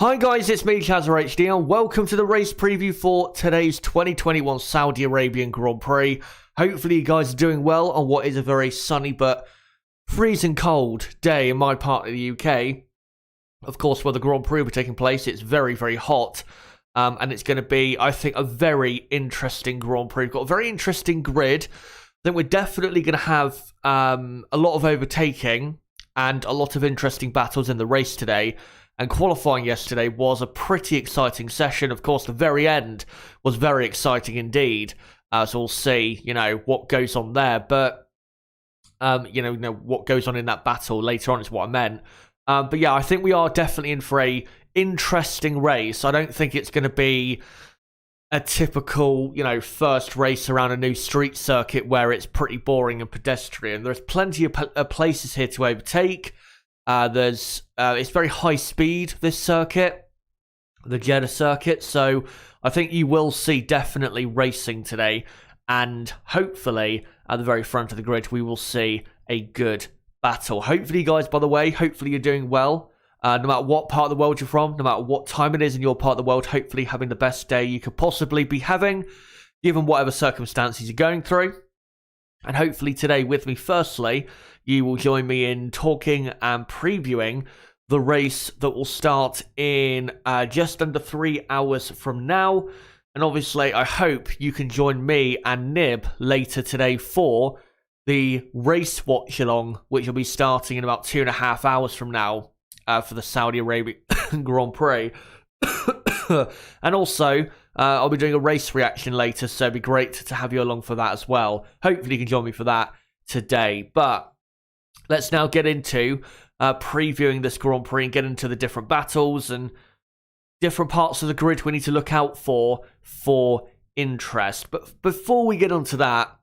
Hi guys, it's me, ChazzaHD, and welcome to the race preview for today's 2021 Saudi Arabian Grand Prix. Hopefully you guys are doing well on what is a very sunny but freezing cold day in my part of the UK. Of course, where the Grand Prix will be taking place, it's very, very hot. And it's going to be, I think, a very interesting Grand Prix. We've got a very interesting grid. I think we're definitely going to have a lot of overtaking and a lot of interesting battles in the race today. And qualifying yesterday was a pretty exciting session. Of course, the very end was very exciting indeed. So we'll see, what goes on there. But, what goes on in that battle later on is what I meant. But yeah, I think we are definitely in for a interesting race. I don't think it's going to be a typical, first race around a new street circuit where it's pretty boring and pedestrian. There's plenty of places here to overtake. It's very high speed, this circuit, the Jeddah circuit, so I think you will see definitely racing today, and hopefully at the very front of the grid we will see a good battle. Hopefully, guys, by the way, hopefully you're doing well, no matter what part of the world you're from, no matter what time it is in your part of the world, hopefully having the best day you could possibly be having, given whatever circumstances you're going through. And hopefully today with me, firstly, you will join me in talking and previewing the race that will start in just under 3 hours from now. And obviously, I hope you can join me and Nib later today for the race watch-along, which will be starting in about 2.5 hours from now for the Saudi Arabian Grand Prix. And also, I'll be doing a race reaction later, so it'd be great to have you along for that as well. Hopefully you can join me for that today. But let's now get into previewing this Grand Prix and get into the different battles and different parts of the grid we need to look out for interest. But before we get onto that,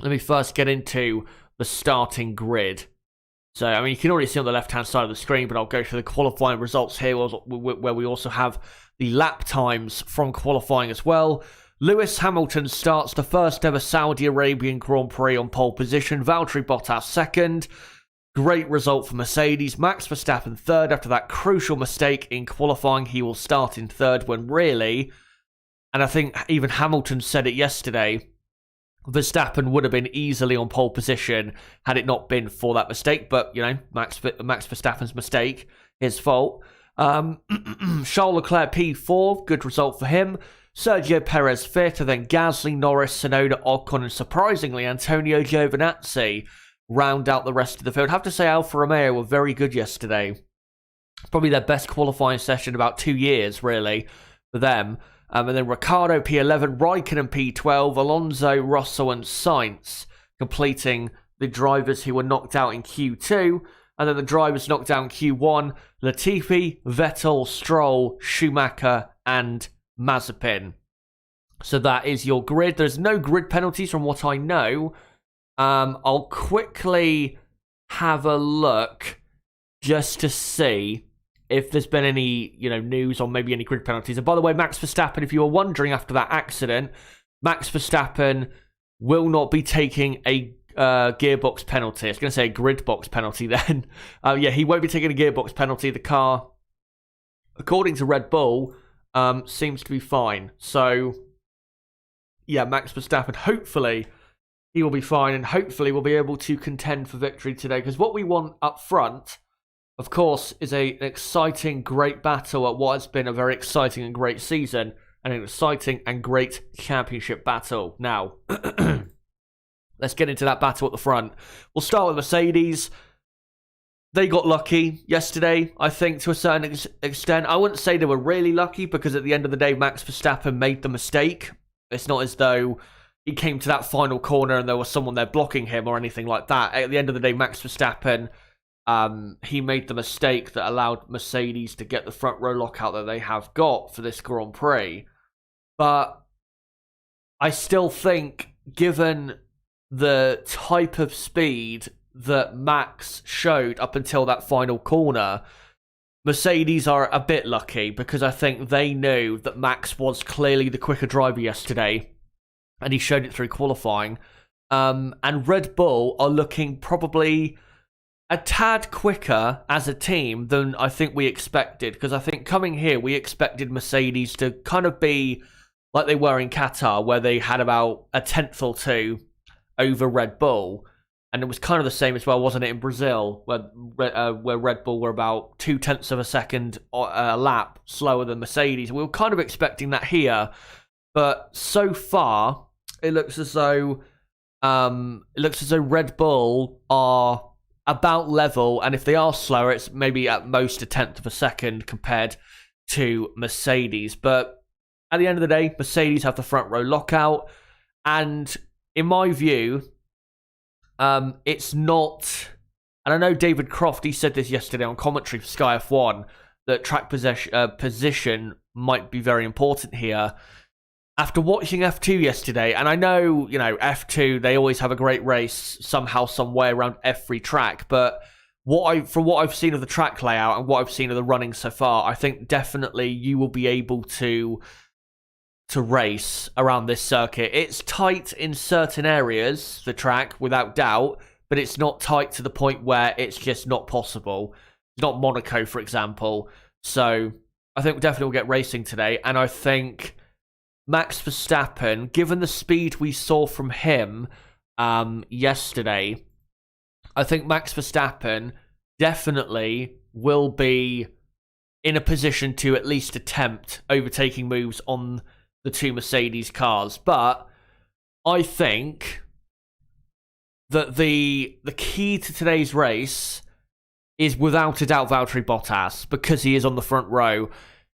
let me first get into the starting grid. So, you can already see on the left-hand side of the screen, but I'll go through the qualifying results here, where we also have the lap times from qualifying as well. Lewis Hamilton starts the first ever Saudi Arabian Grand Prix on pole position. Valtteri Bottas second. Great result for Mercedes. Max Verstappen third after that crucial mistake in qualifying. He will start in third when really, and I think even Hamilton said it yesterday, Verstappen would have been easily on pole position had it not been for that mistake. But, Max Verstappen's mistake, his fault. Charles Leclerc P4, good result for him. Sergio Perez fifth, and then Gasly, Norris, Tsunoda, Ocon, and surprisingly Antonio Giovinazzi round out the rest of the field. I have to say Alfa Romeo were very good yesterday. Probably their best qualifying session in about 2 years, really, for them. And then Ricciardo P11, Raikkonen P12, Alonso, Russell, and Sainz completing the drivers who were knocked out in Q2. And then the drivers knocked down Q1, Latifi, Vettel, Stroll, Schumacher, and Mazepin. So that is your grid. There's no grid penalties from what I know. I'll quickly have a look just to see if there's been any, news on maybe any grid penalties. And by the way, Max Verstappen, if you were wondering after that accident, Max Verstappen will not be taking a gearbox penalty. I was going to say a grid box penalty then. He won't be taking a gearbox penalty. The car, according to Red Bull, seems to be fine. So, yeah, Max Verstappen, hopefully he will be fine, and hopefully we'll be able to contend for victory today. Because what we want up front, of course, is an exciting, great battle at what has been a very exciting and great season, and an exciting and great championship battle. Now, let's get into that battle at the front. We'll start with Mercedes. They got lucky yesterday, I think, to a certain extent. I wouldn't say they were really lucky, because at the end of the day, Max Verstappen made the mistake. It's not as though he came to that final corner and there was someone there blocking him or anything like that. At the end of the day, Max Verstappen, he made the mistake that allowed Mercedes to get the front row lockout that they have got for this Grand Prix. But I still think, given the type of speed that Max showed up until that final corner, Mercedes are a bit lucky, because I think they knew that Max was clearly the quicker driver yesterday, and he showed it through qualifying. And Red Bull are looking probably a tad quicker as a team than I think we expected. Because I think coming here, we expected Mercedes to kind of be like they were in Qatar, where they had about a tenth or two over Red Bull. And it was kind of the same as well, wasn't it, in Brazil, where Red Bull were about 0.2 of a second a lap slower than Mercedes. We were kind of expecting that here, but so far it looks as though Red Bull are about level, and if they are slower, it's maybe at most a tenth of a second compared to Mercedes. But at the end of the day, Mercedes have the front row lockout, and in my view, it's not, and I know David Croft, he said this yesterday on commentary for Sky F1, that track position might be very important here. After watching F2 yesterday, and I know, F2, they always have a great race somehow, some way around every track, but from what I've seen of the track layout and what I've seen of the running so far, I think definitely you will be able to race around this circuit. It's tight in certain areas, the track, without doubt, but it's not tight to the point where it's just not possible. It's not Monaco, for example. So I think definitely we'll get racing today, and I think Max Verstappen, given the speed we saw from him yesterday, I think Max Verstappen definitely will be in a position to at least attempt overtaking moves on the two Mercedes cars. But I think that the key to today's race is without a doubt Valtteri Bottas, because he is on the front row.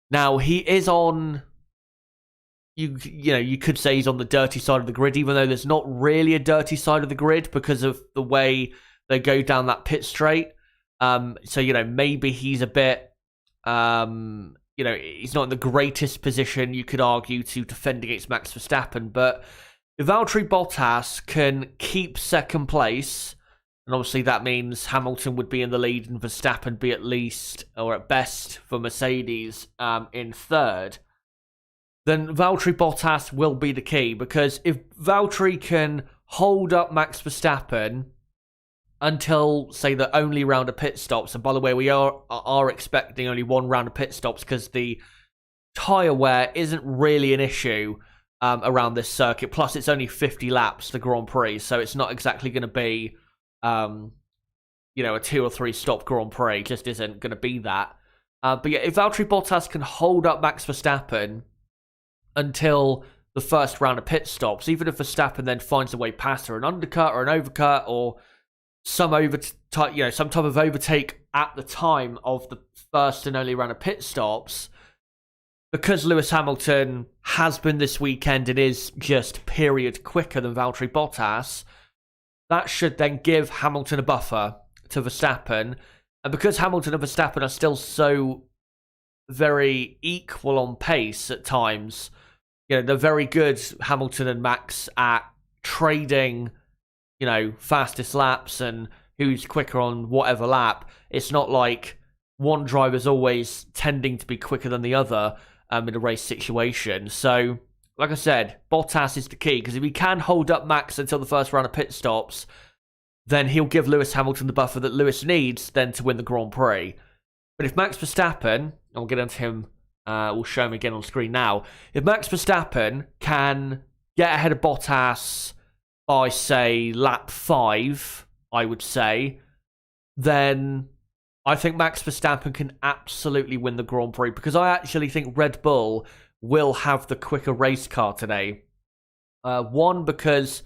Now, he is on, you could say he's on the dirty side of the grid, even though there's not really a dirty side of the grid because of the way they go down that pit straight. So, maybe he's a bit, he's not in the greatest position, you could argue, to defend against Max Verstappen. But if Valtteri Bottas can keep second place, and obviously that means Hamilton would be in the lead and Verstappen be at least, or at best for Mercedes, in third, then Valtteri Bottas will be the key. Because if Valtteri can hold up Max Verstappen until, say, the only round of pit stops, and by the way, we are expecting only one round of pit stops because the tyre wear isn't really an issue around this circuit. Plus, it's only 50 laps, the Grand Prix, so it's not exactly going to be, a 2 or 3 stop Grand Prix. It just isn't going to be that. But yeah, if Valtteri Bottas can hold up Max Verstappen until the first round of pit stops, even if Verstappen then finds a way past, or an undercut or an overcut, or some type of overtake at the time of the first and only round of pit stops, because Lewis Hamilton has been this weekend and is just period quicker than Valtteri Bottas, that should then give Hamilton a buffer to Verstappen. And because Hamilton and Verstappen are still so very equal on pace at times, they're very good, Hamilton and Max, at trading fastest laps and who's quicker on whatever lap. It's not like one driver's always tending to be quicker than the other in a race situation. So, like I said, Bottas is the key, because if he can hold up Max until the first round of pit stops, then he'll give Lewis Hamilton the buffer that Lewis needs then to win the Grand Prix. But if Max Verstappen, I'll get into him, we'll show him again on screen now. If Max Verstappen can get ahead of Bottas by, say, lap 5, I would say, then I think Max Verstappen can absolutely win the Grand Prix, because I actually think Red Bull will have the quicker race car today. One, because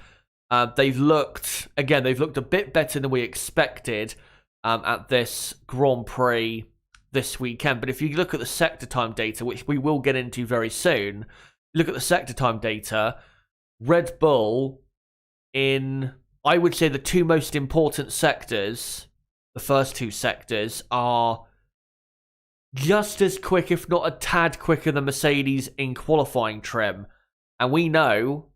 they've looked a bit better than we expected at this Grand Prix this weekend. But if you look at the sector time data, which we will get into very soon, look at the sector time data, Red Bull, in, I would say, the two most important sectors, the first two sectors, are just as quick, if not a tad quicker, than Mercedes in qualifying trim. And we know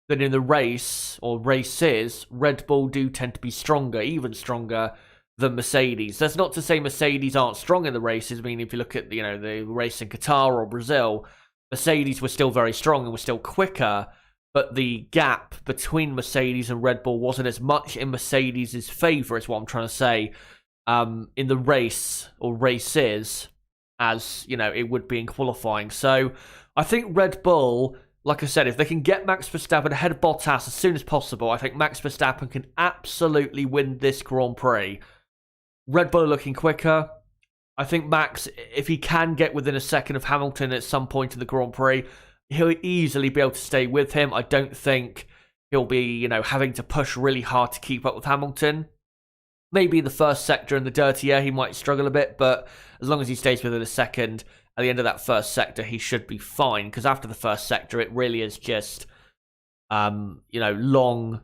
that in the race, or races, Red Bull do tend to be stronger, even stronger than Mercedes. That's not to say Mercedes aren't strong in the races. I mean, if you look at the race in Qatar or Brazil, Mercedes were still very strong and were still quicker. but the gap between Mercedes and Red Bull wasn't as much in Mercedes' favour, is what I'm trying to say, in the race or races as, it would be in qualifying. So I think Red Bull, like I said, if they can get Max Verstappen ahead of Bottas as soon as possible, I think Max Verstappen can absolutely win this Grand Prix. Red Bull are looking quicker. I think Max, if he can get within a second of Hamilton at some point in the Grand Prix, he'll easily be able to stay with him. I don't think he'll be, having to push really hard to keep up with Hamilton. Maybe in the first sector in the dirty air, he might struggle a bit, but as long as he stays within a second at the end of that first sector, he should be fine. Because after the first sector, it really is just, long,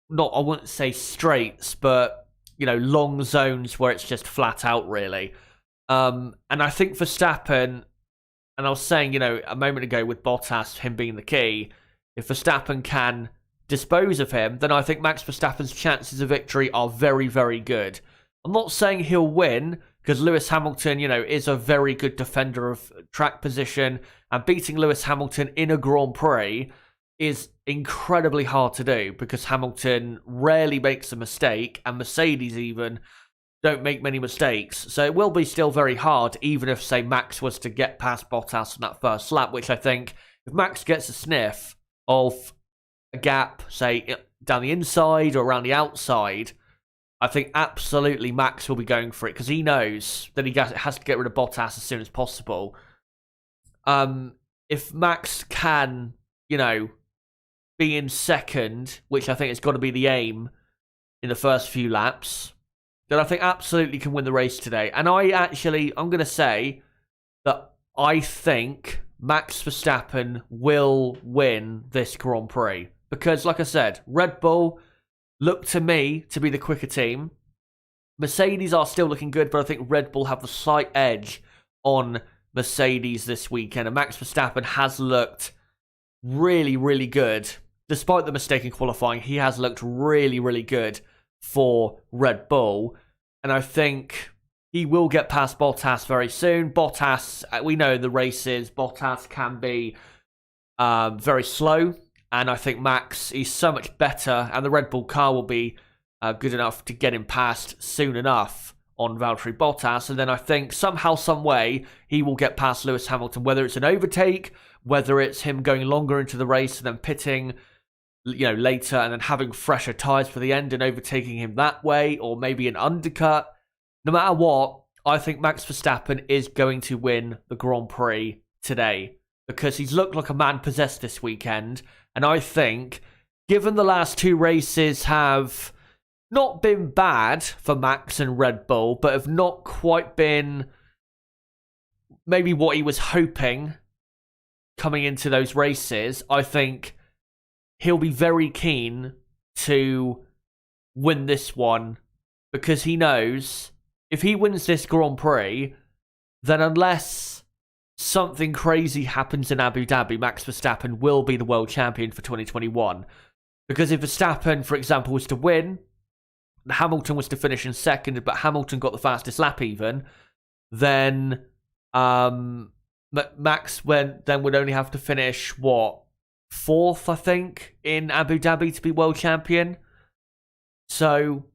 not, I wouldn't say straights, but, long zones where it's just flat out, really. And I think Verstappen, and I was saying, a moment ago with Bottas, him being the key, if Verstappen can dispose of him, then I think Max Verstappen's chances of victory are very, very good. I'm not saying he'll win, because Lewis Hamilton, is a very good defender of track position, and beating Lewis Hamilton in a Grand Prix is incredibly hard to do, because Hamilton rarely makes a mistake, and Mercedes even don't make many mistakes. So it will be still very hard, even if, say, Max was to get past Bottas on that first lap, which I think, if Max gets a sniff of a gap, say, down the inside or around the outside, I think absolutely Max will be going for it, because he knows that he has to get rid of Bottas as soon as possible. If Max can, be in second, which I think has got to be the aim in the first few laps, then I think absolutely can win the race today. And I'm going to say that I think Max Verstappen will win this Grand Prix. Because, like I said, Red Bull look to me to be the quicker team. Mercedes are still looking good, but I think Red Bull have the slight edge on Mercedes this weekend. And Max Verstappen has looked really, really good. Despite the mistake in qualifying, he has looked really, really good for Red Bull. And I think he will get past Bottas very soon. Bottas, we know in the races, Bottas can be very slow. And I think Max is so much better, and the Red Bull car will be good enough to get him past soon enough on Valtteri Bottas. And then I think somehow, some way, he will get past Lewis Hamilton, whether it's an overtake, whether it's him going longer into the race and then pitting, later and then having fresher tyres for the end and overtaking him that way, or maybe an undercut. No matter what, I think Max Verstappen is going to win the Grand Prix today, because he's looked like a man possessed this weekend. And I think, given the last two races have not been bad for Max and Red Bull, but have not quite been maybe what he was hoping coming into those races, I think he'll be very keen to win this one, because he knows if he wins this Grand Prix, then unless something crazy happens in Abu Dhabi, Max Verstappen will be the world champion for 2021. Because if Verstappen, for example, was to win, Hamilton was to finish in second, but Hamilton got the fastest lap even, then Max would only have to finish, fourth, I think, in Abu Dhabi to be world champion. So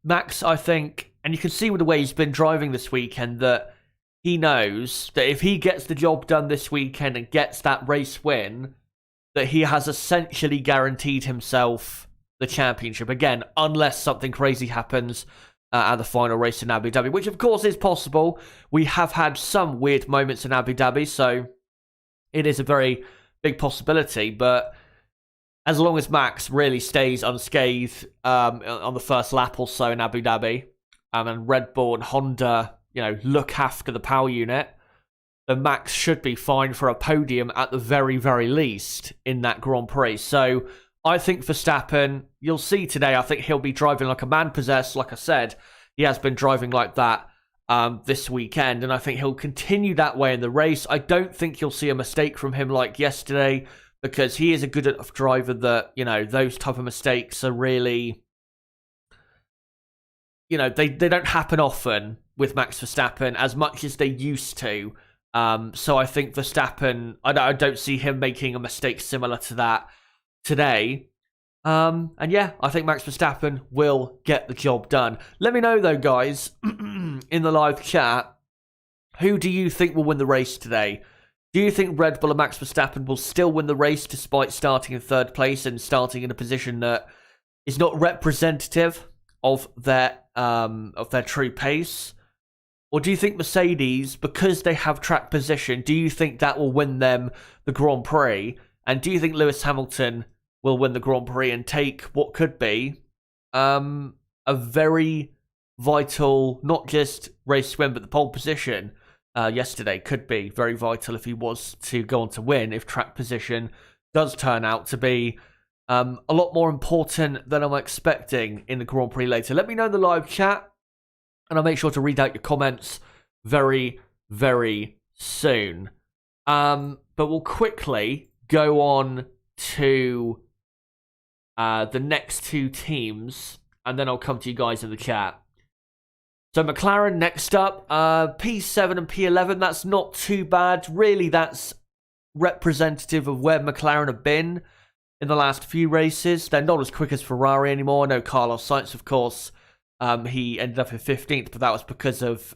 Max, I think, and you can see with the way he's been driving this weekend, that he knows that if he gets the job done this weekend and gets that race win, that he has essentially guaranteed himself the championship. Again, unless something crazy happens at the final race in Abu Dhabi, which of course is possible. We have had some weird moments in Abu Dhabi, so it is a very big possibility. But as long as Max really stays unscathed on the first lap or so in Abu Dhabi, and Red Bull and Honda, look after the power unit, then Max should be fine for a podium at the very, very least in that Grand Prix. So I think Verstappen, you'll see today, I think he'll be driving like a man possessed. Like I said, he has been driving like that this weekend, and I think he'll continue that way in the race. I don't think you'll see a mistake from him like yesterday, because he is a good enough driver that, those type of mistakes are really, they don't happen often with Max Verstappen as much as they used to So I think Verstappen, I don't see him making a mistake similar to that today. And yeah, I think Max Verstappen will get the job done. Let me know though, guys, in the live chat, who do you think will win the race today? Do you think Red Bull and Max Verstappen will still win the race despite starting in third place and starting in a position that is not representative of their true pace? Or do you think Mercedes, because they have track position, do you think that will win them the Grand Prix? And do you think Lewis Hamilton will win the Grand Prix and take what could be a very vital, not just race win, but the pole position yesterday could be very vital if he was to go on to win, if track position does turn out to be a lot more important than I'm expecting in the Grand Prix later. Let me know in the live chat, and I'll make sure to read out your comments very, very soon. But we'll quickly go on to the next two teams, and then I'll come to you guys in the chat. So McLaren next up, P7 and P11, that's not too bad. Really, that's representative of where McLaren have been in the last few races. They're not as quick as Ferrari anymore. No, Carlos Sainz, of course, he ended up in 15th, but that was because of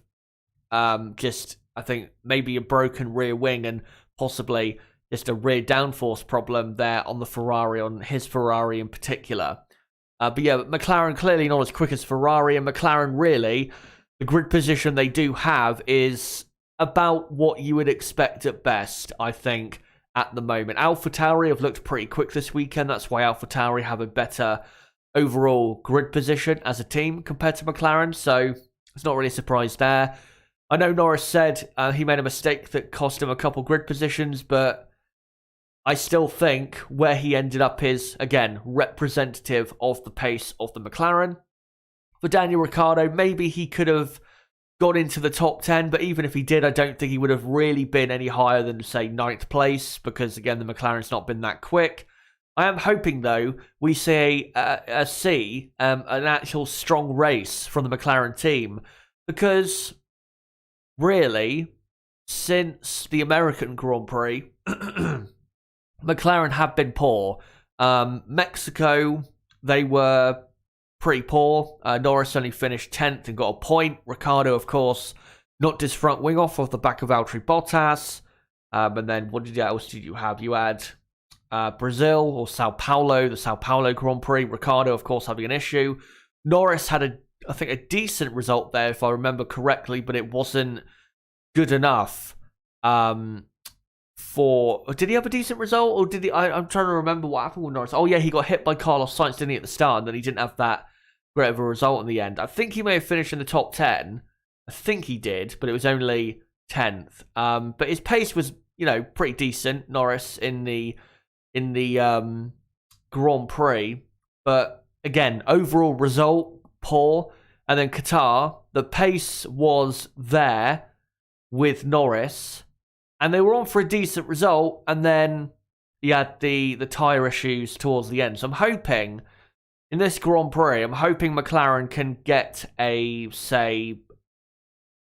just, I think, maybe a broken rear wing and possibly just a rear downforce problem there on the Ferrari, on his Ferrari in particular. But yeah, McLaren clearly not as quick as Ferrari, and McLaren really, the grid position they do have is about what you would expect at best, I think, at the moment. AlphaTauri have looked pretty quick this weekend. That's why AlphaTauri have a better overall grid position as a team compared to McLaren, so it's not really a surprise there. I know Norris said he made a mistake that cost him a couple grid positions, but I still think where he ended up is, again, representative of the pace of the McLaren. For Daniel Ricciardo, maybe he could have got into the top 10, but even if he did, I don't think he would have really been any higher than, say, 9th place, because, again, the McLaren's not been that quick. I am hoping, though, we see an actual strong race from the McLaren team, because, really, since the American Grand Prix, McLaren have been poor. Mexico, they were pretty poor. Norris only finished 10th and got a point. Ricciardo, of course, knocked his front wing off the back of Valtteri Bottas. And then what else did you have? You had Brazil or Sao Paulo, the Sao Paulo Grand Prix. Ricciardo, of course, having an issue. Norris had, I think, a decent result there, if I remember correctly, but it wasn't good enough. Did he have a decent result, or did he? I'm trying to remember what happened with Norris. Oh yeah, he got hit by Carlos Sainz, didn't he, at the start, and then he didn't have that great of a result in the end. I think he may have finished in the top 10. I think he did, but it was only 10th. But his pace was, pretty decent, Norris, in the Grand Prix. But again, overall result poor. And then Qatar, the pace was there with Norris, and they were on for a decent result, and then he had the tyre issues towards the end. So I'm hoping, in this Grand Prix, McLaren can get a, say,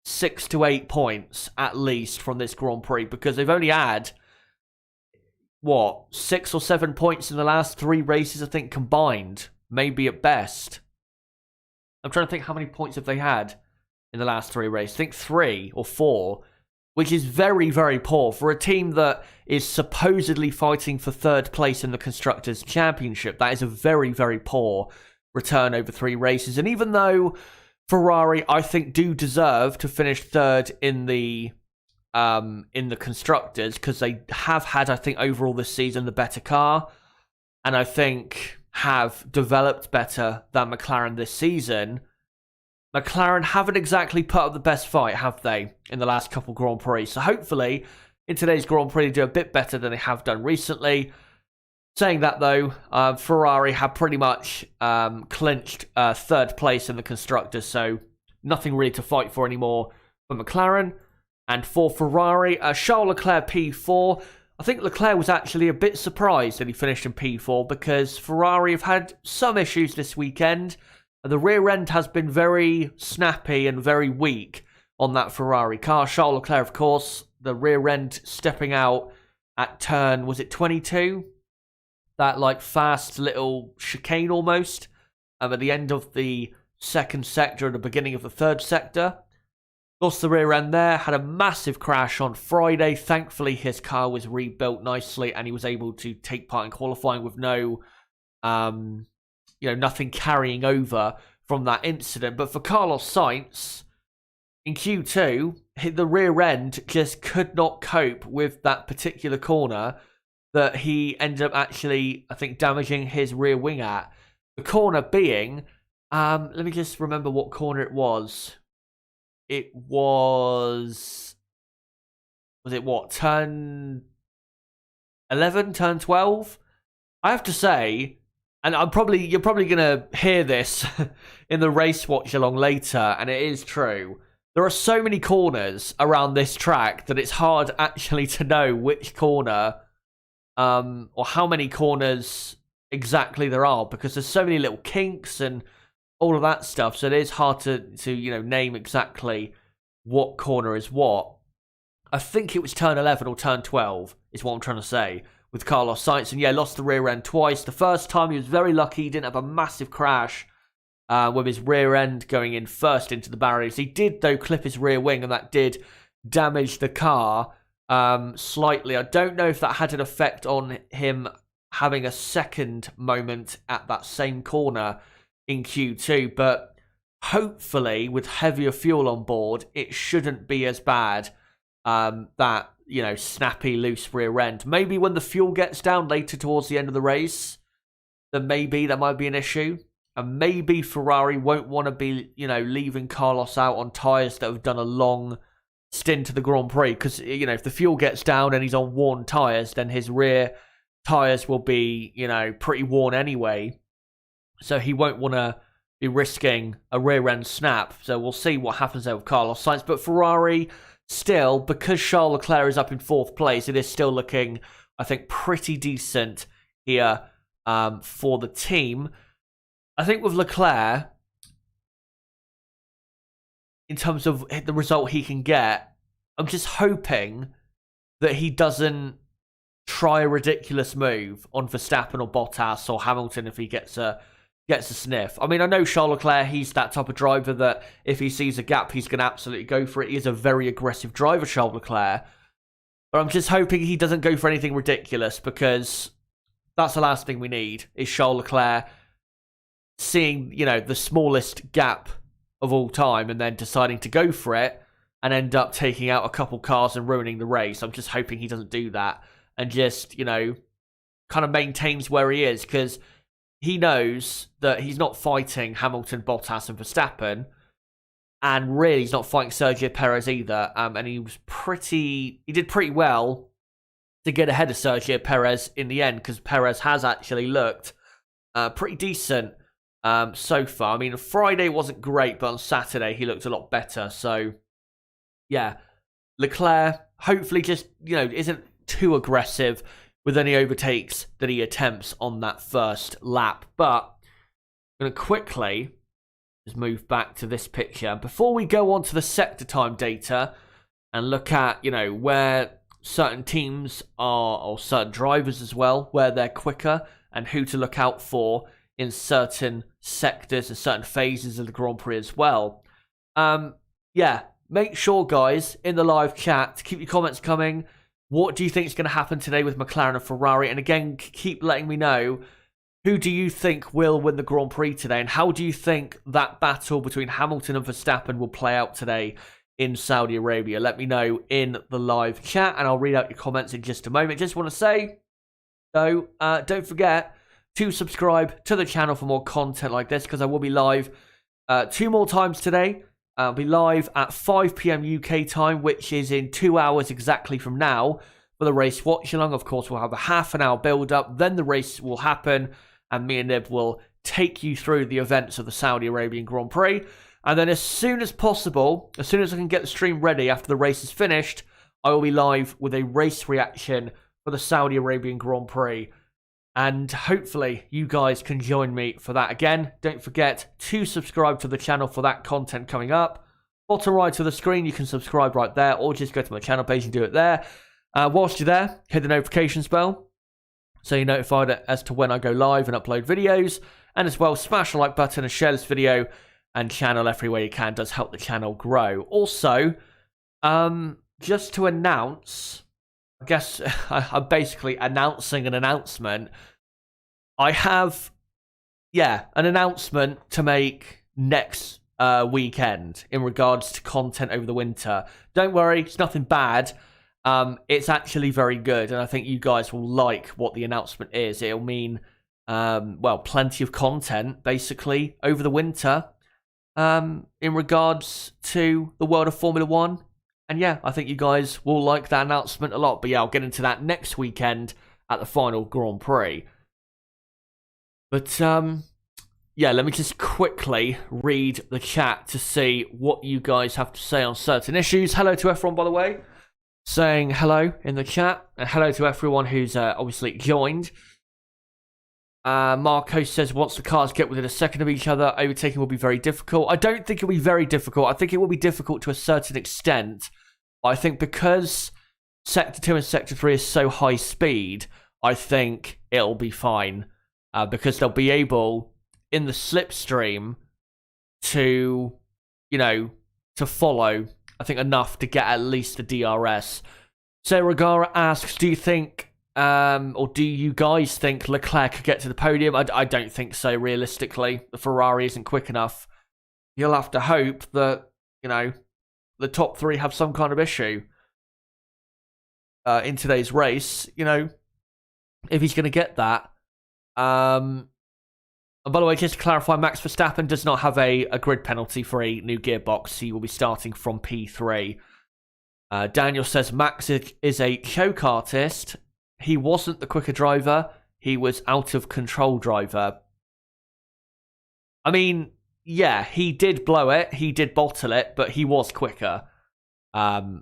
6 to 8 points, at least, from this Grand Prix, because they've only had, 6 or 7 points in the last 3 races, I think, combined, maybe at best. I'm trying to think how many points have they had in the last 3 races. I think 3 or 4, which is very, very poor for a team that is supposedly fighting for 3rd place in the Constructors' Championship. That is a very, very poor return over 3 races. And even though Ferrari, I think, do deserve to finish 3rd in the Constructors, because they have had, I think, overall this season, the better car, and I think have developed better than McLaren this season, McLaren haven't exactly put up the best fight, have they, in the last couple Grand Prix? So hopefully, in today's Grand Prix, they do a bit better than they have done recently. Saying that, though, Ferrari have pretty much clinched 3rd place in the Constructors, so nothing really to fight for anymore for McLaren. And for Ferrari, Charles Leclerc P4. I think Leclerc was actually a bit surprised that he finished in P4, because Ferrari have had some issues this weekend. The rear end has been very snappy and very weak on that Ferrari car. Charles Leclerc, of course, the rear end stepping out at turn, was it 22? That like fast little chicane almost at the end of the second sector and the beginning of the third sector. Lost the rear end there, had a massive crash on Friday. Thankfully, his car was rebuilt nicely and he was able to take part in qualifying with no, nothing carrying over from that incident. But for Carlos Sainz, in Q2, the rear end just could not cope with that particular corner that he ended up actually, I think, damaging his rear wing at. The corner being, let me just remember what corner it was. It was it what, turn 11, turn 12? I have to say, and you're probably going to hear this in the race watch along later, and it is true. There are so many corners around this track that it's hard actually to know which corner or how many corners exactly there are, because there's so many little kinks and all of that stuff, so it is hard to name exactly what corner is what. I think it was turn 11 or turn 12 is what I'm trying to say with Carlos Sainz, and yeah, lost the rear end twice. The first time he was very lucky, he didn't have a massive crash with his rear end going in first into the barriers. He did though clip his rear wing, and that did damage the car slightly. I don't know if that had an effect on him having a second moment at that same corner in Q2, but hopefully with heavier fuel on board, it shouldn't be as bad. That snappy loose rear end. Maybe when the fuel gets down later towards the end of the race, then maybe that might be an issue, and maybe Ferrari won't want to be leaving Carlos out on tyres that have done a long stint of the Grand Prix, because if the fuel gets down and he's on worn tyres, then his rear tyres will be pretty worn anyway. So he won't want to be risking a rear-end snap. So we'll see what happens there with Carlos Sainz. But Ferrari, still, because Charles Leclerc is up in 4th place, it is still looking, I think, pretty decent here for the team. I think with Leclerc, in terms of the result he can get, I'm just hoping that he doesn't try a ridiculous move on Verstappen or Bottas or Hamilton if he gets a sniff. I mean, I know Charles Leclerc, he's that type of driver that if he sees a gap, he's going to absolutely go for it. He is a very aggressive driver, Charles Leclerc. But I'm just hoping he doesn't go for anything ridiculous, because that's the last thing we need, is Charles Leclerc seeing, the smallest gap of all time and then deciding to go for it and end up taking out a couple cars and ruining the race. I'm just hoping he doesn't do that and just, kind of maintains where he is, because he knows that he's not fighting Hamilton, Bottas, and Verstappen, and really he's not fighting Sergio Perez either. And he did pretty well to get ahead of Sergio Perez in the end, because Perez has actually looked pretty decent so far. I mean, Friday wasn't great, but on Saturday he looked a lot better. So yeah, Leclerc hopefully just isn't too aggressive with any overtakes that he attempts on that first lap. But I'm going to quickly just move back to this picture before we go on to the sector time data and look at, where certain teams are, or certain drivers as well, where they're quicker and who to look out for in certain sectors and certain phases of the Grand Prix as well. Yeah, make sure, guys, in the live chat to keep your comments coming. What do you think is going to happen today with McLaren and Ferrari? And again, keep letting me know, who do you think will win the Grand Prix today? And how do you think that battle between Hamilton and Verstappen will play out today in Saudi Arabia? Let me know in the live chat, and I'll read out your comments in just a moment. Just want to say, though, don't forget to subscribe to the channel for more content like this, because I will be live 2 more times today. I'll be live at 5 PM UK time, which is in 2 hours exactly from now, for the race watch along. Of course, we'll have a half an hour build up, then the race will happen, and me and Nib will take you through the events of the Saudi Arabian Grand Prix. And then as soon as possible, as soon as I can get the stream ready after the race is finished, I will be live with a race reaction for the Saudi Arabian Grand Prix. And hopefully you guys can join me for that. Again, don't forget to subscribe to the channel for that content coming up. Bottom right of the screen, you can subscribe right there, or just go to my channel page and do it there. Whilst you're there, hit the notifications bell so you're notified as to when I go live and upload videos. And as well, smash the like button and share this video and channel everywhere you can. It does help the channel grow. Also, just to announce, I guess I'm basically announcing an announcement. I have, an announcement to make next weekend in regards to content over the winter. Don't worry, it's nothing bad. It's actually very good, and I think you guys will like what the announcement is. It'll mean, plenty of content, basically, over the winter, in regards to the world of Formula 1. And yeah, I think you guys will like that announcement a lot. But yeah, I'll get into that next weekend at the final Grand Prix. But, let me just quickly read the chat to see what you guys have to say on certain issues. Hello to everyone, by the way, saying hello in the chat. And hello to everyone who's obviously joined. Marco says, once the cars get within a second of each other, overtaking will be very difficult. I don't think it'll be very difficult. I think it will be difficult to a certain extent. I think because Sector 2 and Sector 3 is so high speed, I think it'll be fine. Because they'll be able, in the slipstream, to, to follow, I think, enough to get at least the DRS. Sarah Ragara asks, do you think, or do you guys think Leclerc could get to the podium? I don't think so, realistically. The Ferrari isn't quick enough. You'll have to hope that, the top three have some kind of issue in today's race, if he's going to get that. And by the way, just to clarify, Max Verstappen does not have a grid penalty for a new gearbox. He will be starting from P3. Daniel says Max is a choke artist. He wasn't the quicker driver. He was out of control driver. I mean, yeah, he did blow it. He did bottle it, but he was quicker.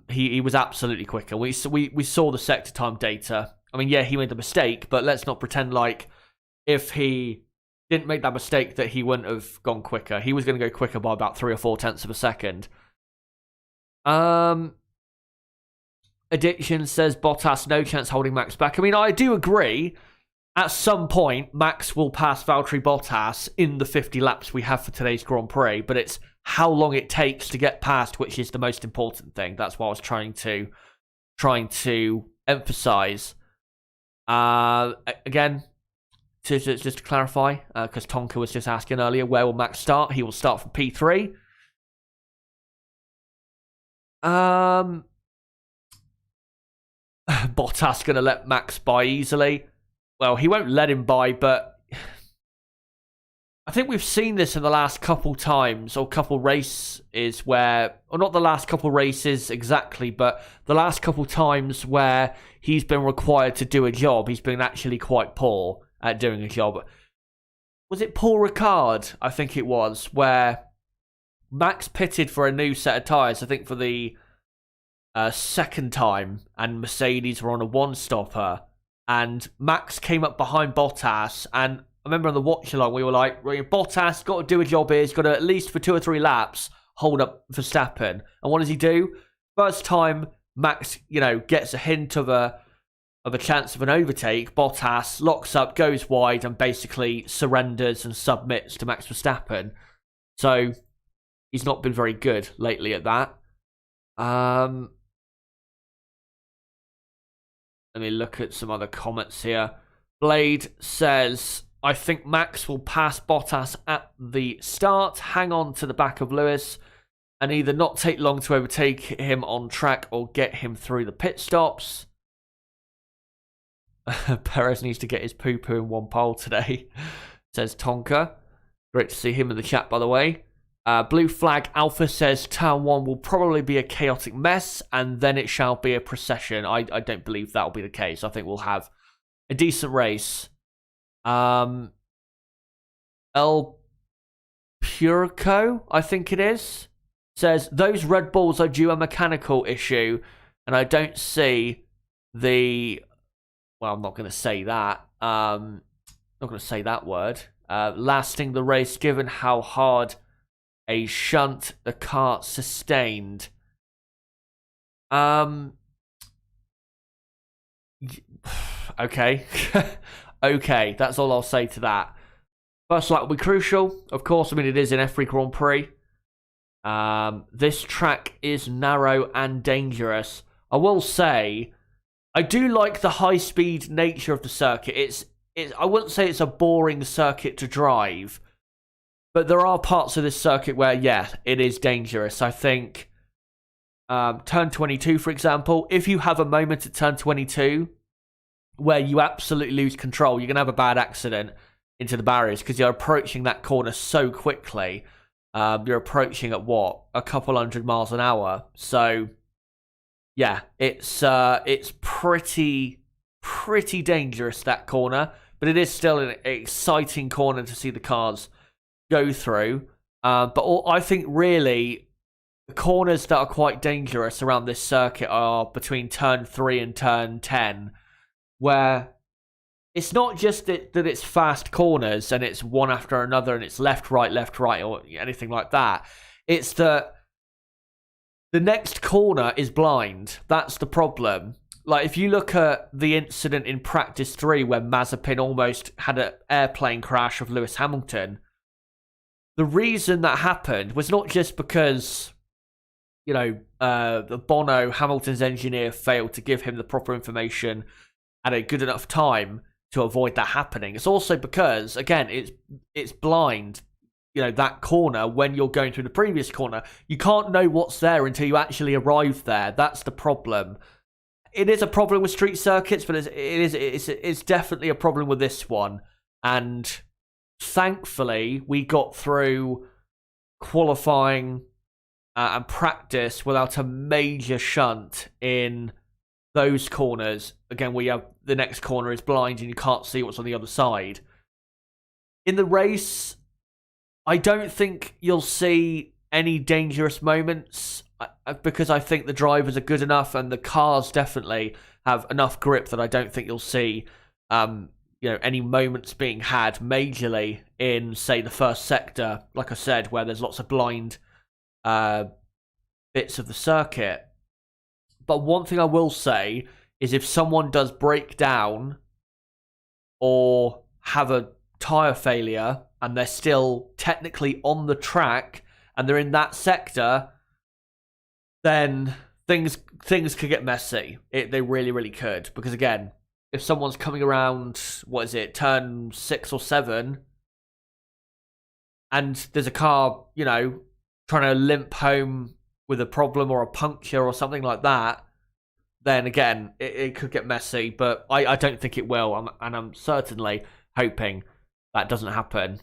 He was absolutely quicker. We saw the sector time data. I mean, yeah, he made the mistake, but let's not pretend like if he didn't make that mistake that he wouldn't have gone quicker. He was going to go quicker by about 3 or 4 tenths of a second. Addiction says Bottas, no chance holding Max back. I mean, I do agree. At some point, Max will pass Valtteri Bottas in the 50 laps we have for today's Grand Prix, but it's how long it takes to get past, which is the most important thing. That's what I was trying to emphasize. Again, just to clarify, because Tonka was just asking earlier, where will Max start? He will start from P3. Bottas going to let Max by easily. Well, he won't let him by, but I think we've seen this in the last couple times, or couple races where, or not the last couple races exactly, but the last couple times where he's been required to do a job, he's been actually quite poor at doing a job. Was it Paul Ricard, I think it was, where Max pitted for a new set of tyres, I think for the second time, and Mercedes were on a one-stopper, and Max came up behind Bottas, and I remember on the watch-along, we were like, Bottas got to do a job here, he's got to, at least for 2 or 3 laps, hold up Verstappen. And what does he do? First time Max, gets a hint of a chance of an overtake, Bottas locks up, goes wide, and basically surrenders and submits to Max Verstappen. So, he's not been very good lately at that. Let me look at some other comments here. Blade says, I think Max will pass Bottas at the start, hang on to the back of Lewis, and either not take long to overtake him on track or get him through the pit stops. Perez needs to get his poo-poo in one pole today, says Tonka. Great to see him in the chat, by the way. Blue Flag Alpha says Turn 1 will probably be a chaotic mess, and then it shall be a procession. I don't believe that will be the case. I think we'll have a decent race. El Purico, I think it is, says, those Red Bulls are due a mechanical issue, and I don't see the... Well, I'm not going to say that. Not going to say that word. Lasting the race, given how hard a shunt the car sustained. Okay. Okay, that's all I'll say to that. First lap will be crucial. Of course, I mean, it is in every Grand Prix. This track is narrow and dangerous. I will say, I do like the high-speed nature of the circuit. I wouldn't say it's a boring circuit to drive, but there are parts of this circuit where, yeah, it is dangerous. I think turn 22, for example, if you have a moment at turn 22 where you absolutely lose control, you're going to have a bad accident into the barriers because you're approaching that corner so quickly. You're approaching at what? A couple 100 miles an hour. So, yeah, it's pretty dangerous, that corner. But it is still an exciting corner to see the cars go through. But I think really the corners that are quite dangerous around this circuit are between turn 3 and turn 10, where it's not just that it's fast corners and it's one after another and it's left, right, or anything like that. It's that the next corner is blind. That's the problem. Like, if you look at the incident in practice 3 where Mazepin almost had an airplane crash with Lewis Hamilton, the reason that happened was not just because, you know, the Bono, Hamilton's engineer, failed to give him the proper information at a good enough time to avoid that happening. It's also because, again, it's blind. You know, that corner, when you're going through the previous corner, you can't know what's there until you actually arrive there. That's the problem. It is a problem with street circuits, but it's definitely a problem with this one. And thankfully, we got through qualifying and practice without a major shunt in those corners. Again, we have the next corner is blind and you can't see what's on the other side. In the race, I don't think you'll see any dangerous moments because I think the drivers are good enough and the cars definitely have enough grip that I don't think you'll see any moments being had majorly in, say, the first sector, like I said, where there's lots of blind bits of the circuit. But one thing I will say is if someone does break down or have a tyre failure and they're still technically on the track and they're in that sector, then things could get messy. They really, really could. Because again, if someone's coming around, turn 6 or 7, and there's a car, trying to limp home with a problem or a puncture or something like that, then again, it could get messy. But I don't think it will, and I'm certainly hoping that doesn't happen.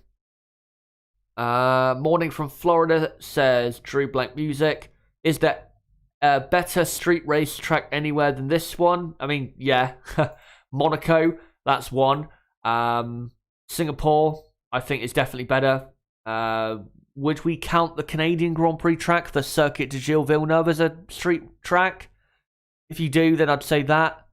Morning from Florida says, Drew Blank Music. Is there a better street race track anywhere than this one? I mean, yeah. Monaco, that's one. Singapore, I think, is definitely better. Would we count the Canadian Grand Prix track, the Circuit de Gilles Villeneuve, as a street track? If you do, then I'd say that.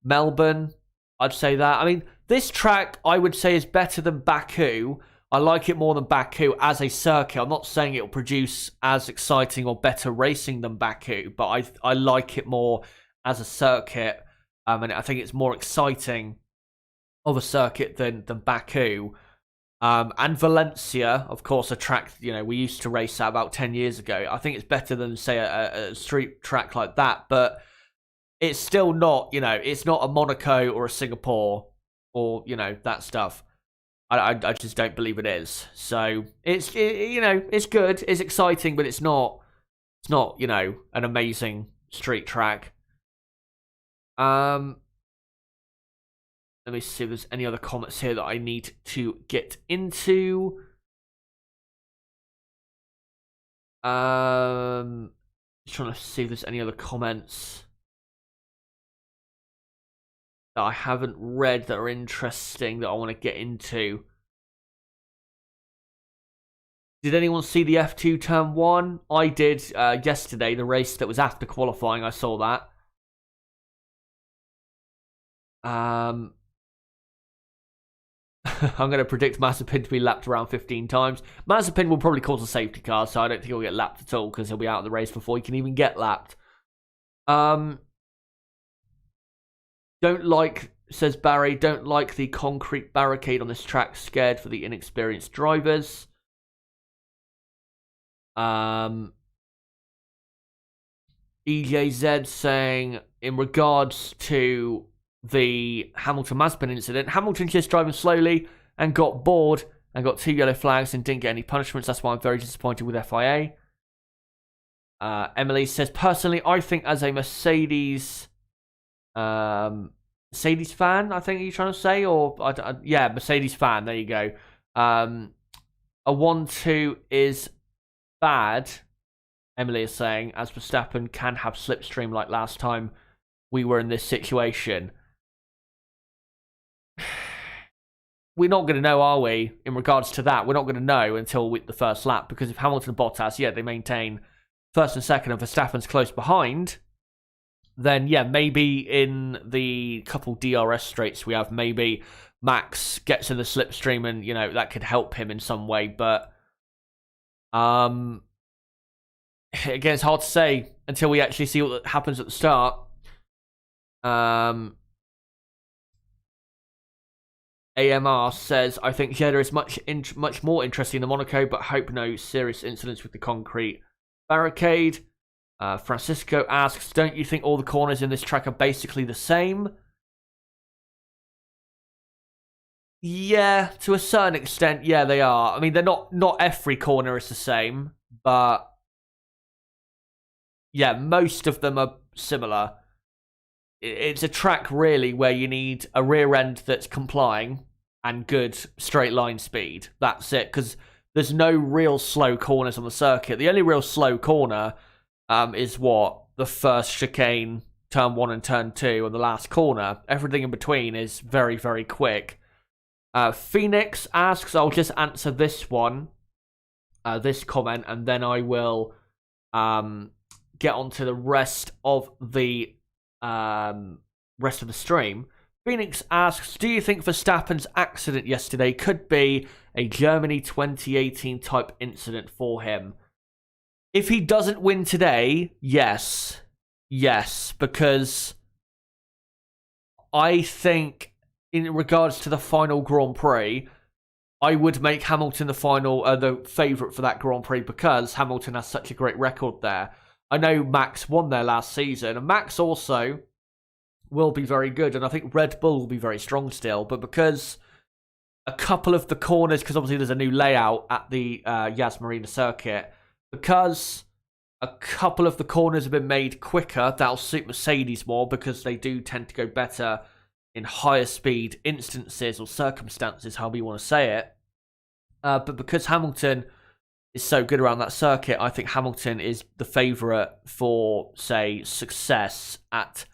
Melbourne, I'd say that. I mean, this track, I would say, is better than Baku. I like it more than Baku as a circuit. I'm not saying it'll produce as exciting or better racing than Baku, but I like it more as a circuit. And I think it's more exciting of a circuit than Baku. And Valencia, of course, a track, we used to race at about 10 years ago. I think it's better than, say, a street track like that. But it's still not, it's not a Monaco or a Singapore or, that stuff. I just don't believe it is. So it's good, it's exciting, but it's not, an amazing street track. Let me see if there's any other comments here that I need to get into. Just trying to see if there's any other comments that I haven't read that are interesting that I want to get into. Did anyone see the F2 Turn 1? I did yesterday, the race that was after qualifying. I saw that. I'm going to predict Mazepin to be lapped around 15 times. Mazepin will probably cause a safety car, so I don't think he'll get lapped at all because he'll be out of the race before he can even get lapped. Says Barry, don't like the concrete barricade on this track, scared for the inexperienced drivers. EJZ saying, in regards to the Hamilton-Mazepin incident, Hamilton just driving slowly and got bored and got 2 yellow flags and didn't get any punishments. That's why I'm very disappointed with FIA. Emily says, personally, I think as a Mercedes fan, I think you're trying to say, or yeah, Mercedes fan. There you go. A 1-2 is bad. Emily is saying, as Verstappen can have slipstream like last time we were in this situation. We're not going to know, are we, in regards to that? We're not going to know until the first lap, because if Hamilton and Bottas, yeah, they maintain first and second and Verstappen's close behind, then yeah, maybe in the couple DRS straights we have, maybe Max gets in the slipstream and, you know, that could help him in some way, but again, it's hard to say until we actually see what happens at the start. AMR says, I think Jeddah is much more interesting than Monaco, but hope no serious incidents with the concrete barricade. Francisco asks, don't you think all the corners in this track are basically the same? Yeah, to a certain extent, yeah, they are. I mean, they're not every corner is the same, but yeah, most of them are similar. It's a track, really, where you need a rear end that's complying and good straight line speed. That's it, because there's no real slow corners on the circuit. The only real slow corner is the first chicane, turn 1 and turn 2, and the last corner. Everything in between is very, very quick. Phoenix asks, I'll just answer this one, this comment, and then I will get on to the rest of the stream. Phoenix asks, do you think Verstappen's accident yesterday could be a Germany 2018 type incident for him? If he doesn't win today, yes. Yes, because I think in regards to the final Grand Prix, I would make Hamilton the favourite for that Grand Prix because Hamilton has such a great record there. I know Max won there last season, and Max also will be very good, and I think Red Bull will be very strong still, but because a couple of the corners, because obviously there's a new layout at the Yas Marina circuit, because a couple of the corners have been made quicker, that'll suit Mercedes more, because they do tend to go better in higher speed instances or circumstances, however you want to say it. But because Hamilton is so good around that circuit, I think Hamilton is the favourite for, say, success at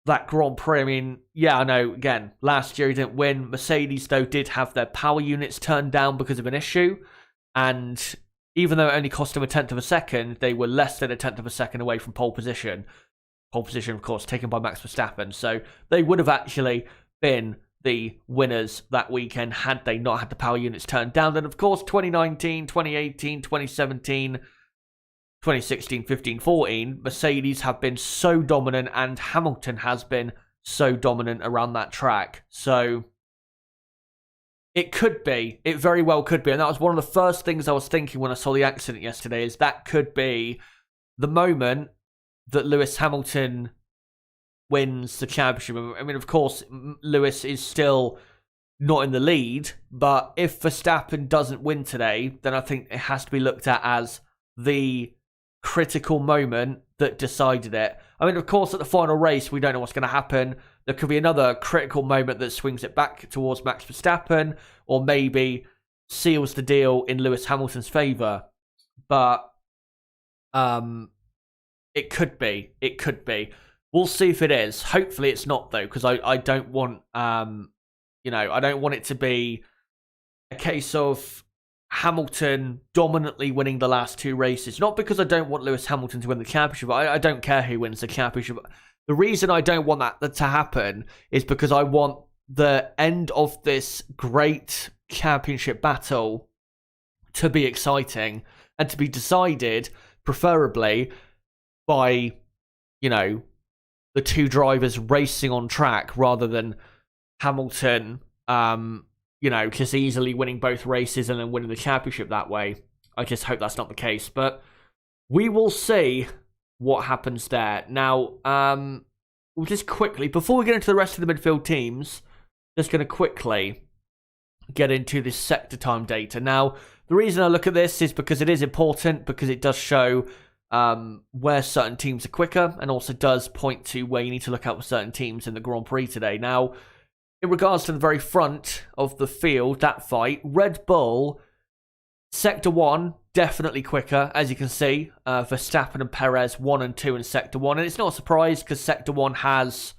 that Grand Prix. I mean, yeah, I know, again, last year he didn't win. Mercedes, though, did have their power units turned down because of an issue, and even though it only cost them 1/10 of a second, they were less than 1/10 of a second away from pole position. Pole position, of course, taken by Max Verstappen, so they would have actually been the winners that weekend had they not had the power units turned down. And of course, 2019, 2018, 2017, 2016, 15, 14, Mercedes have been so dominant, and Hamilton has been so dominant around that track. So it could be, it very well could be, and that was one of the first things I was thinking when I saw the accident yesterday, is that could be the moment that Lewis Hamilton wins the championship. I mean, of course, Lewis is still not in the lead, but if Verstappen doesn't win today, then I think it has to be looked at as the critical moment that decided it. I mean, of course, at the final race, we don't know what's going to happen. There could be another critical moment that swings it back towards Max Verstappen, or maybe seals the deal in Lewis Hamilton's favour. But it could be. It could be. We'll see if it is. Hopefully it's not, though, because I don't want, I don't want it to be a case of Hamilton dominantly winning the last 2 races. Not because I don't want Lewis Hamilton to win the championship. I don't care who wins the championship. The reason I don't want that to happen is because I want the end of this great championship battle to be exciting and to be decided, preferably, by, you know, the two drivers racing on track rather than Hamilton, just easily winning both races and then winning the championship that way. I just hope that's not the case. But we will see what happens there. Now, we'll just quickly, before we get into the rest of the midfield teams, just going to quickly get into this sector time data. Now, the reason I look at this is because it is important, because it does show where certain teams are quicker, and also does point to where you need to look out for certain teams in the Grand Prix today. Now, in regards to the very front of the field, that fight, Red Bull, Sector 1, definitely quicker, as you can see. Verstappen and Perez, 1 and 2 in Sector 1. And it's not a surprise, because Sector 1 has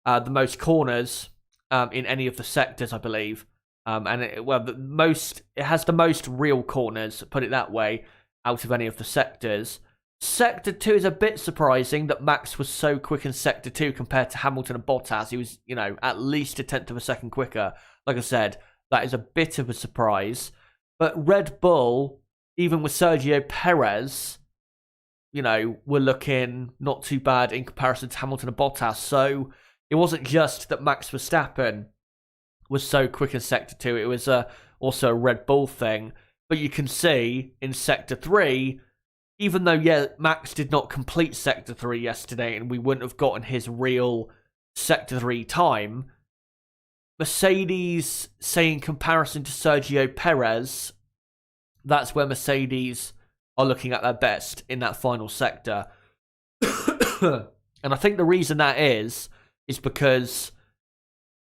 the most corners in any of the sectors, I believe. It has the most real corners, put it that way, out of any of the sectors. Sector 2 is a bit surprising that Max was so quick in Sector 2 compared to Hamilton and Bottas. He was, at least a tenth of a second quicker. Like I said, that is a bit of a surprise. But Red Bull, even with Sergio Perez, were looking not too bad in comparison to Hamilton and Bottas. So it wasn't just that Max Verstappen was so quick in Sector 2. It was also a Red Bull thing. But you can see in Sector 3, even though, Max did not complete Sector 3 yesterday and we wouldn't have gotten his real Sector 3 time, Mercedes, say in comparison to Sergio Perez, that's where Mercedes are looking at their best in that final sector. And I think the reason that is because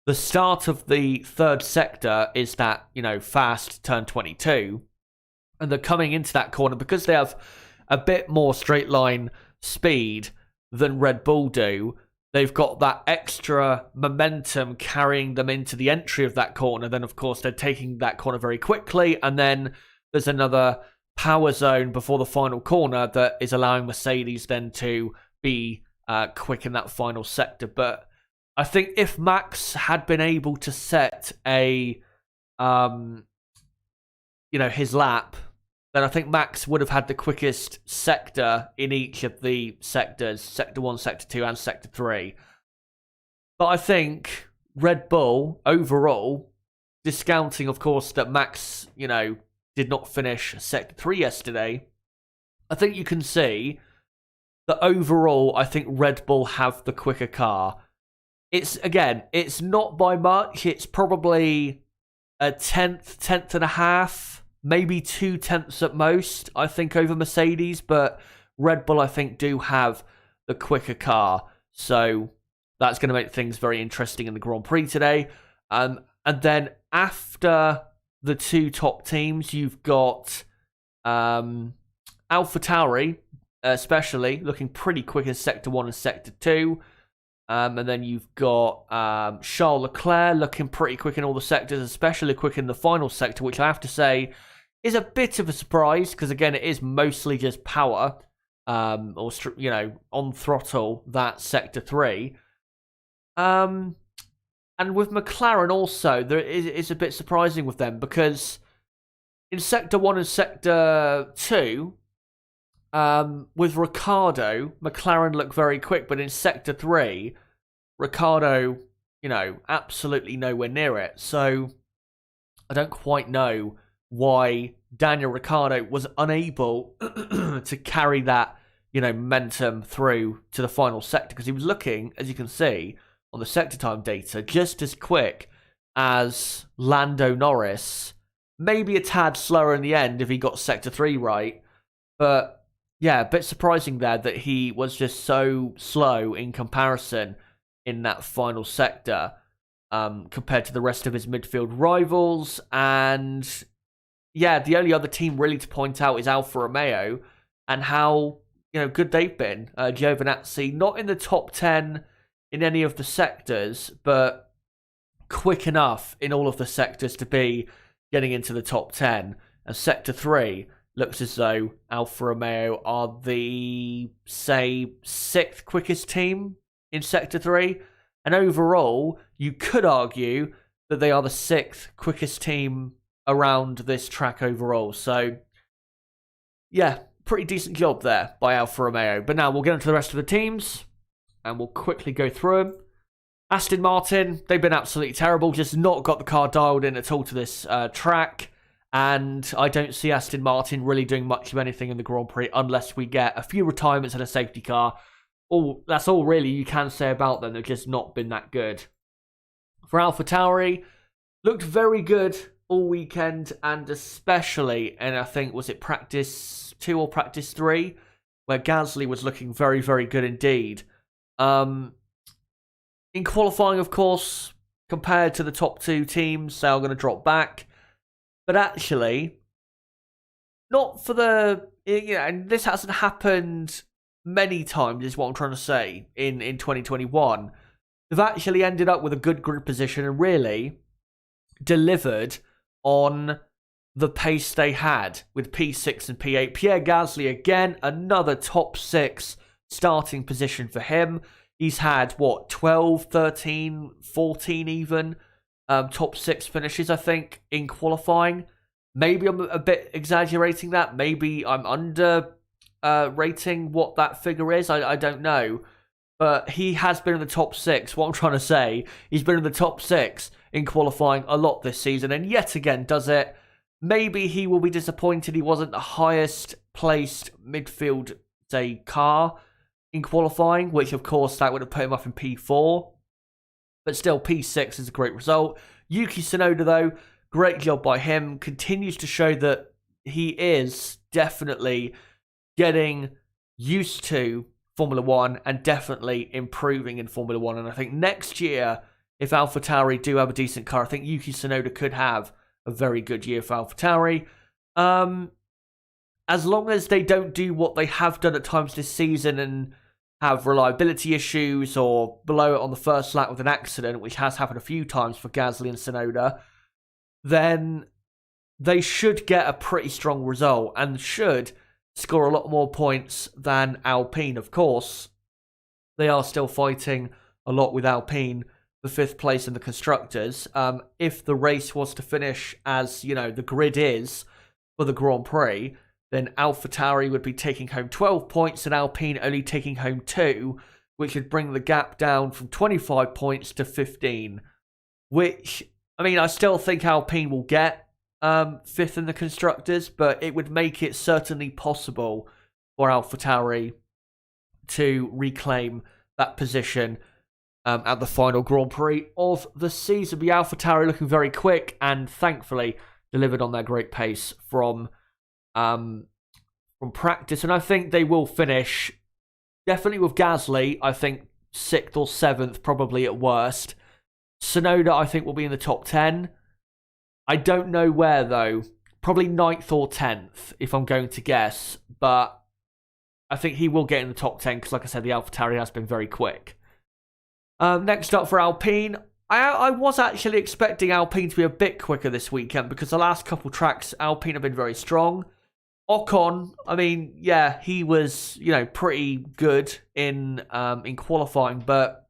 the start of the third sector is that, fast turn 22. And they're coming into that corner because they have a bit more straight line speed than Red Bull do. They've got that extra momentum carrying them into the entry of that corner. Then, of course, they're taking that corner very quickly. And then there's another power zone before the final corner that is allowing Mercedes then to be quick in that final sector. But I think if Max had been able to set his lap, then I think Max would have had the quickest sector in each of the sectors, Sector 1, Sector 2, and Sector 3. But I think Red Bull, overall, discounting, of course, that Max, did not finish Sector 3 yesterday, I think you can see that overall, I think Red Bull have the quicker car. It's not by much. It's probably a tenth and a half, maybe 2 tenths at most, I think, over Mercedes. But Red Bull, I think, do have the quicker car. So that's going to make things very interesting in the Grand Prix today. And then after the two top teams, you've got AlphaTauri, especially, looking pretty quick in Sector 1 and Sector 2. And then you've got Charles Leclerc looking pretty quick in all the sectors, especially quick in the final sector, which I have to say is a bit of a surprise because, again, it is mostly just power, on throttle, that Sector 3. And with McLaren also, it's a bit surprising with them because in Sector 1 and Sector 2, with Ricciardo, McLaren look very quick, but in Sector 3, Ricciardo, absolutely nowhere near it. So I don't quite know why Daniel Ricciardo was unable to carry that, momentum through to the final sector, because he was looking, as you can see on the sector time data, just as quick as Lando Norris, maybe a tad slower in the end if he got Sector 3 right, but yeah, a bit surprising there that he was just so slow in comparison in that final sector compared to the rest of his midfield rivals. And yeah, the only other team really to point out is Alfa Romeo and how good they've been. Giovinazzi, not in the top 10 in any of the sectors, but quick enough in all of the sectors to be getting into the top 10. And Sector 3 looks as though Alfa Romeo are the, say, 6th quickest team in Sector 3. And overall, you could argue that they are the 6th quickest team around this track overall. So, yeah, pretty decent job there by Alfa Romeo. But now we'll get into the rest of the teams, and we'll quickly go through them. Aston Martin, they've been absolutely terrible, just not got the car dialed in at all to this track. And I don't see Aston Martin really doing much of anything in the Grand Prix unless we get a few retirements and a safety car. That's all really you can say about them. They've just not been that good. For AlphaTauri, looked very good all weekend, and especially, and I think, was it practice 2 or practice 3, where Gasly was looking very, very good indeed. In qualifying, of course, compared to the top 2 teams, they are going to drop back. But actually, not for the... and this hasn't happened many times, is what I'm trying to say, in 2021. They've actually ended up with a good grid position and really delivered on the pace they had with P6 and P8. Pierre Gasly, again, another top 6 starting position for him. He's had, 12, 13, 14 even top 6 finishes, I think, in qualifying. Maybe I'm a bit exaggerating that. Maybe I'm under rating what that figure is. I don't know. But he has been in the top 6. What I'm trying to say, he's been in the top 6 in qualifying a lot this season, and yet again does it. Maybe he will be disappointed he wasn't the highest placed midfield, say, car in qualifying, which of course that would have put him up in P4. But still, P6 is a great result. Yuki Tsunoda, though, great job by him. Continues to show that he is definitely getting used to Formula 1 and definitely improving in Formula 1. And I think next year, if AlphaTauri do have a decent car, I think Yuki Tsunoda could have a very good year for AlphaTauri. As long as they don't do what they have done at times this season and have reliability issues or blow it on the first lap with an accident, which has happened a few times for Gasly and Tsunoda, then they should get a pretty strong result and should score a lot more points than Alpine. Of course, they are still fighting a lot with Alpine for 5th place in the Constructors. If the race was to finish as, the grid is for the Grand Prix, then AlphaTauri would be taking home 12 points and Alpine only taking home 2, which would bring the gap down from 25 points to 15. Which, I still think Alpine will get 5th in the Constructors, but it would make it certainly possible for AlphaTauri to reclaim that position at the final Grand Prix of the season. The AlphaTauri looking very quick and thankfully delivered on their great pace from practice, and I think they will finish definitely with Gasly. I think 6th or 7th, probably at worst. Tsunoda, I think, will be in the top 10. I don't know where though. Probably 9th or 10th, if I'm going to guess. But I think he will get in the top 10 because, like I said, the AlphaTauri has been very quick. Next up for Alpine, I was actually expecting Alpine to be a bit quicker this weekend because the last couple tracks, Alpine have been very strong. Ocon, he was, pretty good in qualifying, but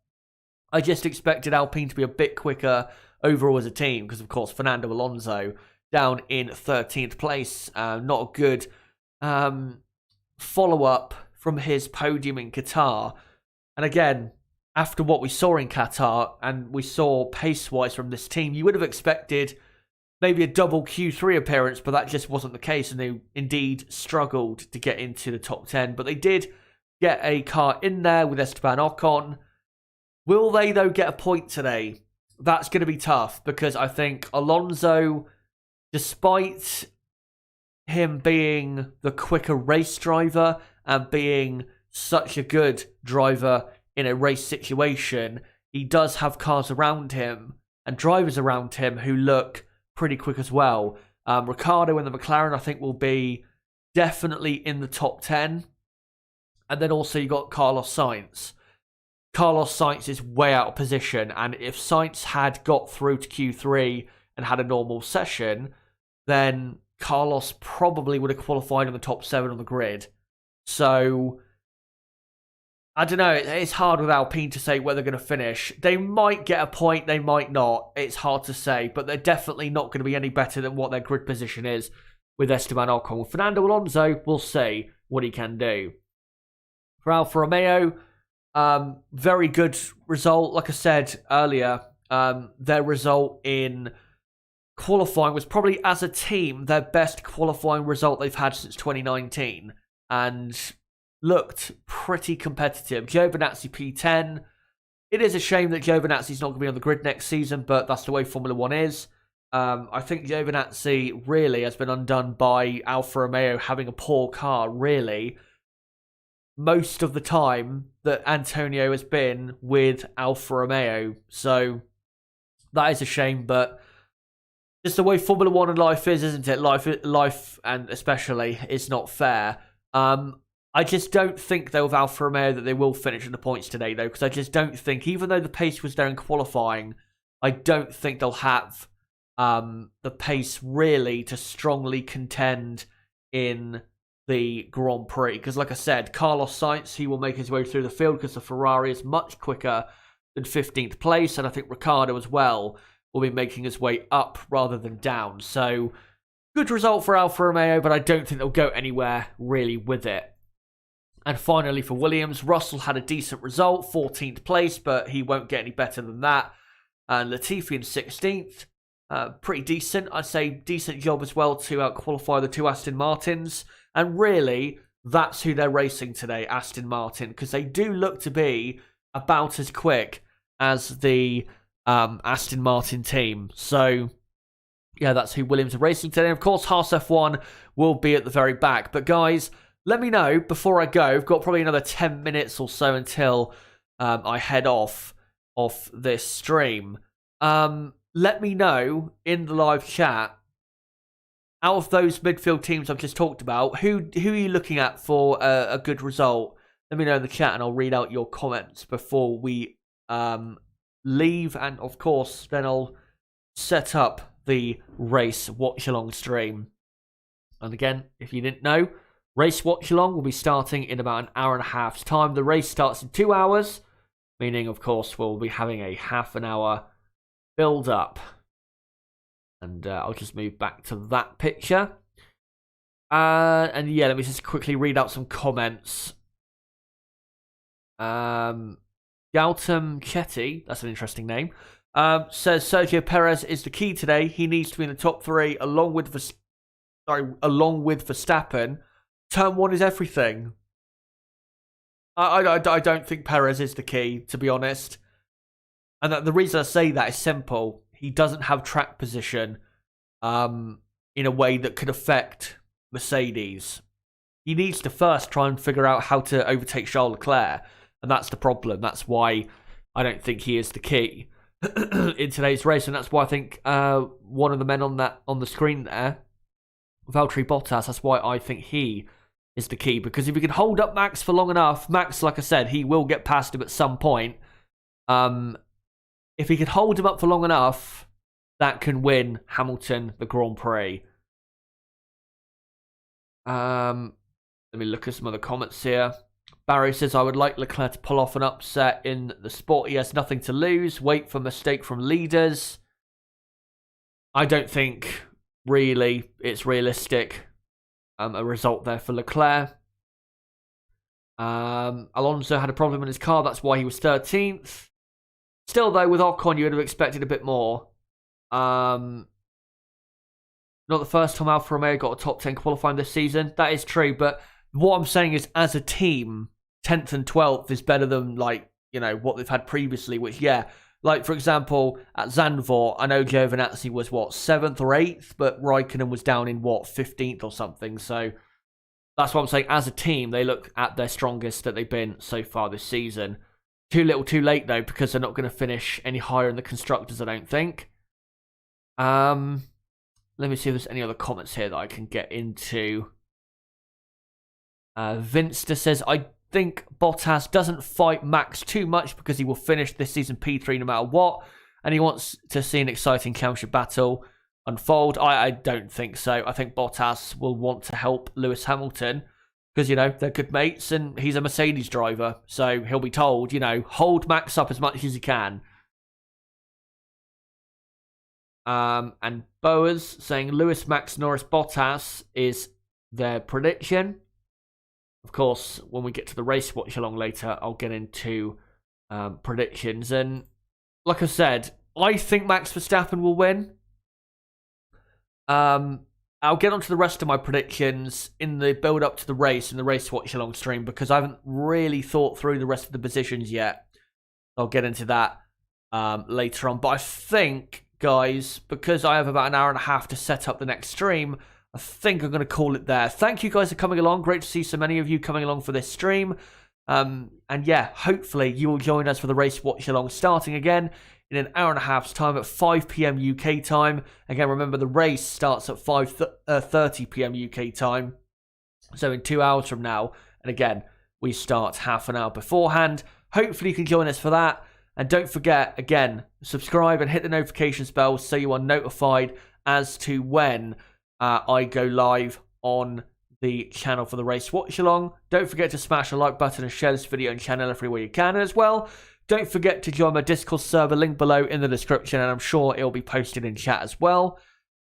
I just expected Alpine to be a bit quicker overall as a team because, of course, Fernando Alonso down in 13th place. Not a good follow-up from his podium in Qatar. And again, after what we saw in Qatar and we saw pace-wise from this team, you would have expected maybe a double Q3 appearance, but that just wasn't the case, and they indeed struggled to get into the top 10. But they did get a car in there with Esteban Ocon. Will they, though, get a point today? That's going to be tough, because I think Alonso, despite him being the quicker race driver and being such a good driver in a race situation, he does have cars around him and drivers around him who look pretty quick as well. Ricciardo and the McLaren, I think, will be definitely in the top 10. And then also you got Carlos Sainz. Carlos Sainz is way out of position, and if Sainz had got through to Q3 and had a normal session, then Carlos probably would have qualified in the top 7 on the grid. So I don't know. It's hard with Alpine to say where they're going to finish. They might get a point, they might not. It's hard to say, but they're definitely not going to be any better than what their grid position is with Esteban Ocon. With Fernando Alonso, we'll see what he can do. For Alfa Romeo, very good result. Like I said earlier, their result in qualifying was probably, as a team, their best qualifying result they've had since 2019. And looked pretty competitive. Giovinazzi P10. It is a shame that Giovinazzi's not going to be on the grid next season, but that's the way Formula 1 is. I think Giovinazzi really has been undone by Alfa Romeo having a poor car, really. Most of the time that Antonio has been with Alfa Romeo. So that is a shame, but just the way Formula 1 and life is, isn't it? Life and especially, is not fair. I just don't think, though, with Alfa Romeo that they will finish in the points today, though, because I just don't think, even though the pace was there in qualifying, I don't think they'll have the pace really to strongly contend in the Grand Prix. Because, like I said, Carlos Sainz, he will make his way through the field because the Ferrari is much quicker than 15th place, and I think Ricciardo as well will be making his way up rather than down. So, good result for Alfa Romeo, but I don't think they'll go anywhere really with it. And finally for Williams, Russell had a decent result, 14th place, but he won't get any better than that. And Latifi in 16th, pretty decent. I'd say decent job as well to qualify the two Aston Martins. And really, that's who they're racing today, Aston Martin, because they do look to be about as quick as the Aston Martin team. So, yeah, that's who Williams are racing today. And of course, Haas F1 will be at the very back. But guys, let me know before I go. I've got probably another 10 minutes or so until I head off this stream. Let me know in the live chat, out of those midfield teams I've just talked about, who are you looking at for a good result? Let me know in the chat and I'll read out your comments before we leave. And of course, then I'll set up the race watch-along stream. And again, if you didn't know, race watch-along will be starting in about an hour and a half's time. The race starts in 2 hours, meaning, of course, we'll be having a half an hour build-up. And I'll just move back to that picture. And yeah, let me just quickly read out some comments. Gautam Chetty, that's an interesting name, says Sergio Perez is the key today. He needs to be in the top three along with Verstappen. Turn 1 is everything. I don't think Perez is the key, to be honest. And the reason I say that is simple. He doesn't have track position in a way that could affect Mercedes. He needs to first try and figure out how to overtake Charles Leclerc. And that's the problem. That's why I don't think he is the key in today's race. And that's why I think one of the men on the screen there, Valtteri Bottas, that's why I think he is the key. Because if he can hold up Max for long enough, Max, like I said, he will get past him at some point. If he can hold him up for long enough, that can win Hamilton the Grand Prix. Let me look at some other comments here. Barry says, I would like Leclerc to pull off an upset in the sport. He has nothing to lose. Wait for a mistake from leaders. I don't think really it's realistic. A result there for Leclerc. Alonso had a problem in his car. That's why he was 13th. Still, though, with Ocon, you would have expected a bit more. Not the first time Alfa Romeo got a top 10 qualifying this season. That is true, but what I'm saying is, as a team, 10th and 12th is better than, what they've had previously, which, yeah, for example, at Zandvoort, I know Giovinazzi was, 7th or 8th, but Raikkonen was down in, 15th or something, so that's what I'm saying. As a team, they look at their strongest that they've been so far this season. Too little, too late, though, because they're not going to finish any higher in the constructors, I don't think. Let me see if there's any other comments here that I can get into. Vinster says, I think Bottas doesn't fight Max too much because he will finish this season P3 no matter what, and he wants to see an exciting championship battle unfold. I don't think so. I think Bottas will want to help Lewis Hamilton because, you know, they're good mates and he's a Mercedes driver. So he'll be told, you know, hold Max up as much as you can. And Boas saying Lewis, Max, Norris, Bottas is their prediction. Of course, when we get to the race watch along later, I'll get into predictions. And like I said, I think Max Verstappen will win. I'll get onto the rest of my predictions in the build-up to the race and the race watch-along stream because I haven't really thought through the rest of the positions yet. I'll get into that later on. But I think, guys, because I have about an hour and a half to set up the next stream, I think I'm going to call it there. Thank you guys for coming along. Great to see so many of you coming along for this stream. And yeah, hopefully you will join us for the race watch-along starting again in an hour and a half's time at 5 p.m. UK time. Again, remember the race starts at 5:30 p.m. UK time. So in 2 hours from now. And again, we start half an hour beforehand. Hopefully you can join us for that. And don't forget, again, subscribe and hit the notifications bell so you are notified as to when I go live on the channel for the race watch along. Don't forget to smash the like button and share this video and channel everywhere you can as well. Don't forget to join my Discord server, link below in the description, and I'm sure it'll be posted in chat as well.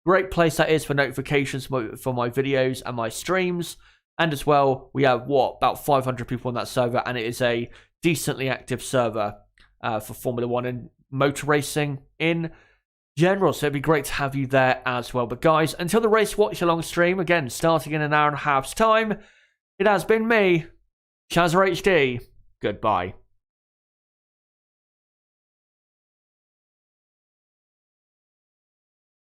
Great place that is for notifications for my videos and my streams. And as well, we have, about 500 people on that server, and it is a decently active server for Formula 1 and motor racing in general. So it'd be great to have you there as well. But guys, until the race watch along stream, again, starting in an hour and a half's time, it has been me, Chazza HD. Goodbye.